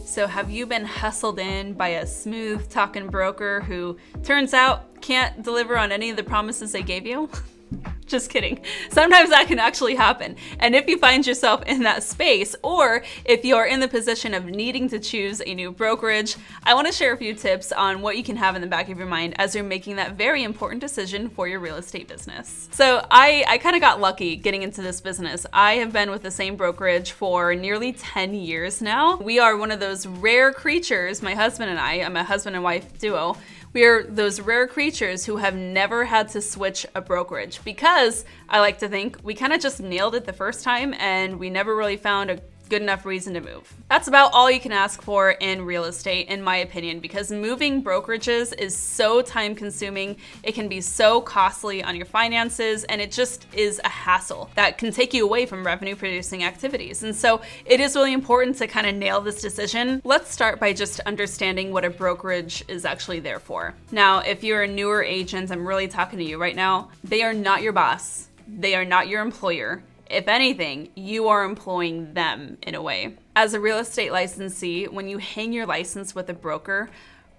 So have you been hustled in by a smooth talking broker who turns out can't deliver on any of the promises they gave you? Just kidding. Sometimes that can actually happen. And if you find yourself in that space, or if you're in the position of needing to choose a new brokerage, I want to share a few tips on what you can have in the back of your mind as you're making that very important decision for your real estate business. So I kind of got lucky getting into this business. I have been with the same brokerage for nearly 10 years now. We are one of those rare creatures, my husband and I'm a husband and wife duo. We are those rare creatures who have never had to switch a brokerage because I like to think we kind of just nailed it the first time and we never really found a good enough reason to move. That's about all you can ask for in real estate, in my opinion, because moving brokerages is so time consuming. It can be so costly on your finances, and it just is a hassle that can take you away from revenue producing activities. And so it is really important to kind of nail this decision. Let's start by just understanding what a brokerage is actually there for. Now, if you're a newer agent, I'm really talking to you right now. They are not your boss. They are not your employer. If anything, you are employing them in a way. As a real estate licensee, when you hang your license with a broker,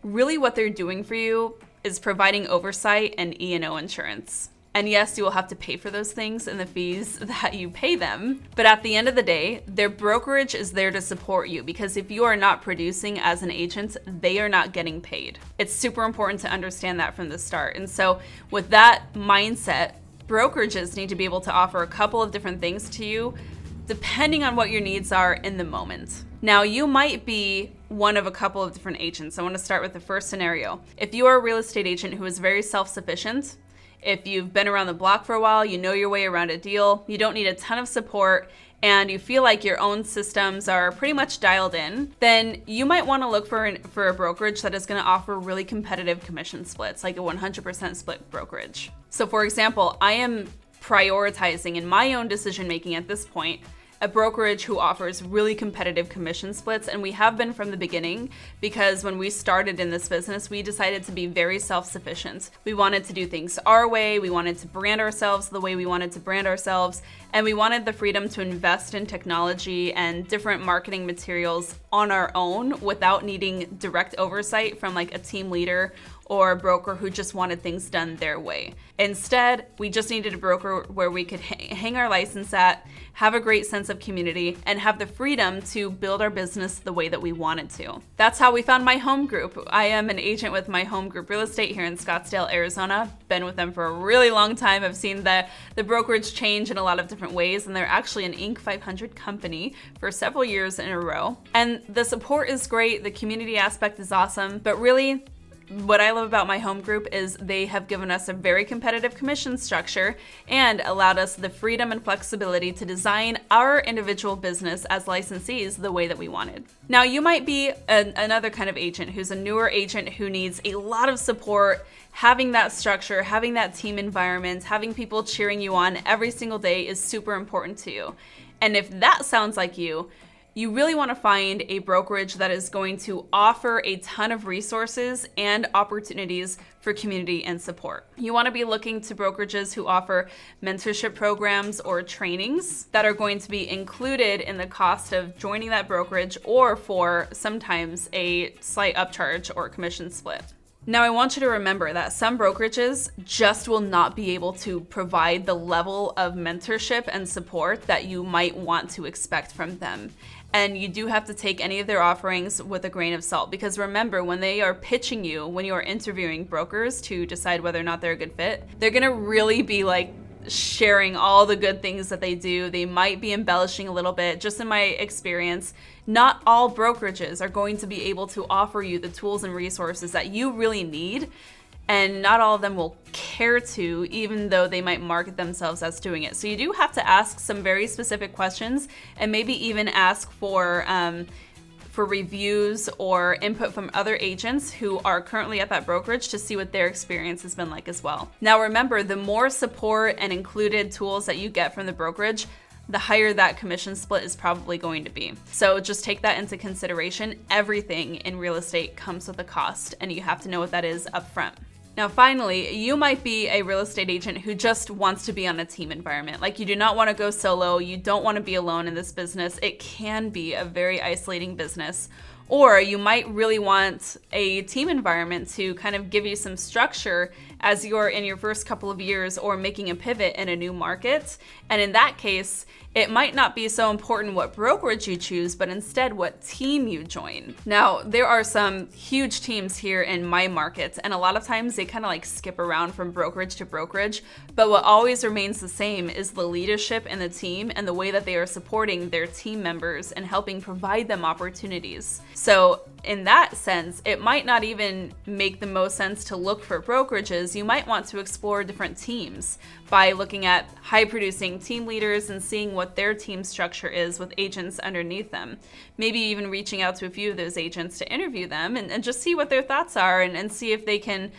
really what they're doing for you is providing oversight and E&O insurance. And yes, you will have to pay for those things and the fees that you pay them. But at the end of the day, their brokerage is there to support you because if you are not producing as an agent, they are not getting paid. It's super important to understand that from the start. And so with that mindset, brokerages need to be able to offer a couple of different things to you depending on what your needs are in the moment. Now, you might be one of a couple of different agents. I want to start with the first scenario. If you are a real estate agent who is very self-sufficient, if you've been around the block for a while, you know your way around a deal, you don't need a ton of support, and you feel like your own systems are pretty much dialed in, then you might want to look for a brokerage that is going to offer really competitive commission splits, like a 100% split brokerage. So for example, I am prioritizing in my own decision making at this point a brokerage who offers really competitive commission splits, and we have been from the beginning because when we started in this business, we decided to be very self-sufficient. We wanted to do things our way, we wanted to brand ourselves the way we wanted to brand ourselves, and we wanted the freedom to invest in technology and different marketing materials on our own without needing direct oversight from like a team leader or a broker who just wanted things done their way. Instead, we just needed a broker where we could hang our license at, have a great sense of community, and have the freedom to build our business the way that we wanted to. That's how we found My Home Group. I am an agent with My Home Group Real Estate here in Scottsdale, Arizona. Been with them for a really long time. I've seen the brokerage change in a lot of different ways, and they're actually an Inc. 500 company for several years in a row. And the support is great, the community aspect is awesome, but really, what I love about My Home Group is they have given us a very competitive commission structure and allowed us the freedom and flexibility to design our individual business as licensees the way that we wanted. Now, you might be another kind of agent who's a newer agent who needs a lot of support. Having that structure, having that team environment, having people cheering you on every single day is super important to you. And if that sounds like you really want to find a brokerage that is going to offer a ton of resources and opportunities for community and support. You want to be looking to brokerages who offer mentorship programs or trainings that are going to be included in the cost of joining that brokerage, or for sometimes a slight upcharge or commission split. Now, I want you to remember that some brokerages just will not be able to provide the level of mentorship and support that you might want to expect from them. And you do have to take any of their offerings with a grain of salt, because remember, when they are pitching you, when you are interviewing brokers to decide whether or not they're a good fit, they're gonna really be like sharing all the good things that they do. They might be embellishing a little bit. Just in my experience, not all brokerages are going to be able to offer you the tools and resources that you really need, and not all of them will care to, even though they might market themselves as doing it. So you do have to ask some very specific questions, and maybe even ask for reviews or input from other agents who are currently at that brokerage to see what their experience has been like as well. Now remember, the more support and included tools that you get from the brokerage, the higher that commission split is probably going to be. So just take that into consideration. Everything in real estate comes with a cost, and you have to know what that is up front. Now, finally, you might be a real estate agent who just wants to be on a team environment. Like, you do not want to go solo. You don't want to be alone in this business. It can be a very isolating business. Or you might really want a team environment to kind of give you some structure as you're in your first couple of years or making a pivot in a new market. And in that case, it might not be so important what brokerage you choose, but instead what team you join. Now, there are some huge teams here in my market, and a lot of times they kind of like skip around from brokerage to brokerage, but what always remains the same is the leadership in the team and the way that they are supporting their team members and helping provide them opportunities. So in that sense, it might not even make the most sense to look for brokerages. You might want to explore different teams by looking at high producing team leaders and seeing what their team structure is with agents underneath them. Maybe even reaching out to a few of those agents to interview them and just see what their thoughts are and see if they can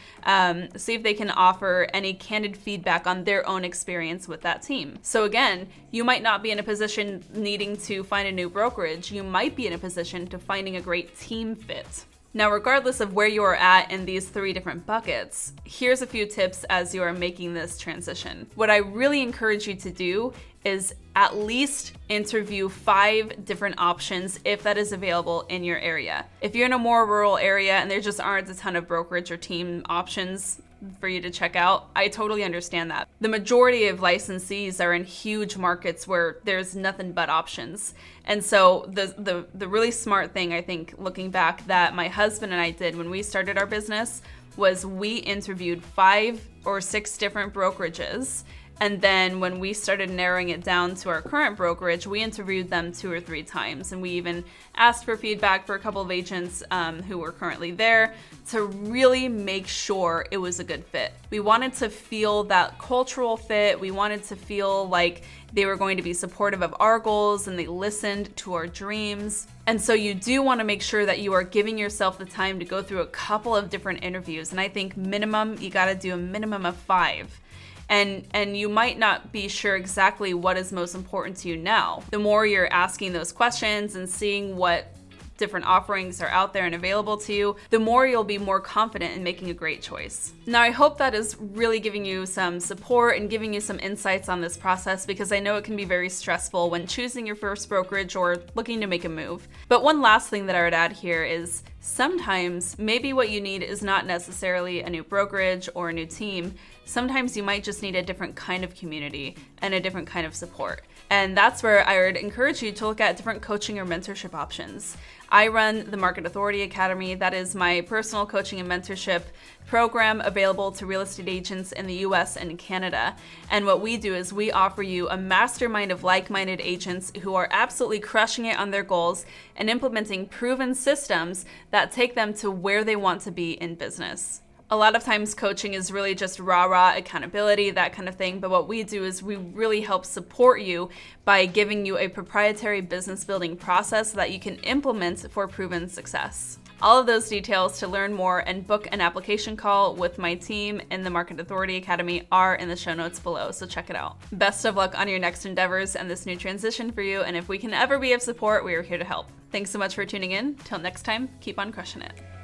offer any candid feedback on their own experience with that team. So again, you might not be in a position needing to find a new brokerage. You might be in a position to finding a great team fit. Now, regardless of where you are at in these 3 different buckets, here's a few tips as you are making this transition. What I really encourage you to do is at least interview 5 different options if that is available in your area. If you're in a more rural area and there just aren't a ton of brokerage or team options for you to check out, I totally understand that. The majority of licensees are in huge markets where there's nothing but options. And so the really smart thing, I think, looking back, that my husband and I did when we started our business was we interviewed 5 or 6 different brokerages. And then when we started narrowing it down to our current brokerage, we interviewed them 2 or 3 times. And we even asked for feedback for a couple of agents who were currently there to really make sure it was a good fit. We wanted to feel that cultural fit. We wanted to feel like they were going to be supportive of our goals and they listened to our dreams. And so you do want to make sure that you are giving yourself the time to go through a couple of different interviews. And I think minimum, you got to do a minimum of 5. And you might not be sure exactly what is most important to you now. The more you're asking those questions and seeing what different offerings are out there and available to you, the more you'll be more confident in making a great choice. Now, I hope that is really giving you some support and giving you some insights on this process, because I know it can be very stressful when choosing your first brokerage or looking to make a move. But one last thing that I would add here is sometimes maybe what you need is not necessarily a new brokerage or a new team. Sometimes you might just need a different kind of community and a different kind of support. And that's where I would encourage you to look at different coaching or mentorship options. I run the Market Authority Academy. That is my personal coaching and mentorship program available to real estate agents in the US and Canada. And what we do is we offer you a mastermind of like-minded agents who are absolutely crushing it on their goals and implementing proven systems that take them to where they want to be in business. A lot of times coaching is really just rah-rah accountability, that kind of thing. But what we do is we really help support you by giving you a proprietary business building process that you can implement for proven success. All of those details to learn more and book an application call with my team in the Market Authority Academy are in the show notes below, so check it out. Best of luck on your next endeavors and this new transition for you, and if we can ever be of support, we are here to help. Thanks so much for tuning in. Till next time, keep on crushing it.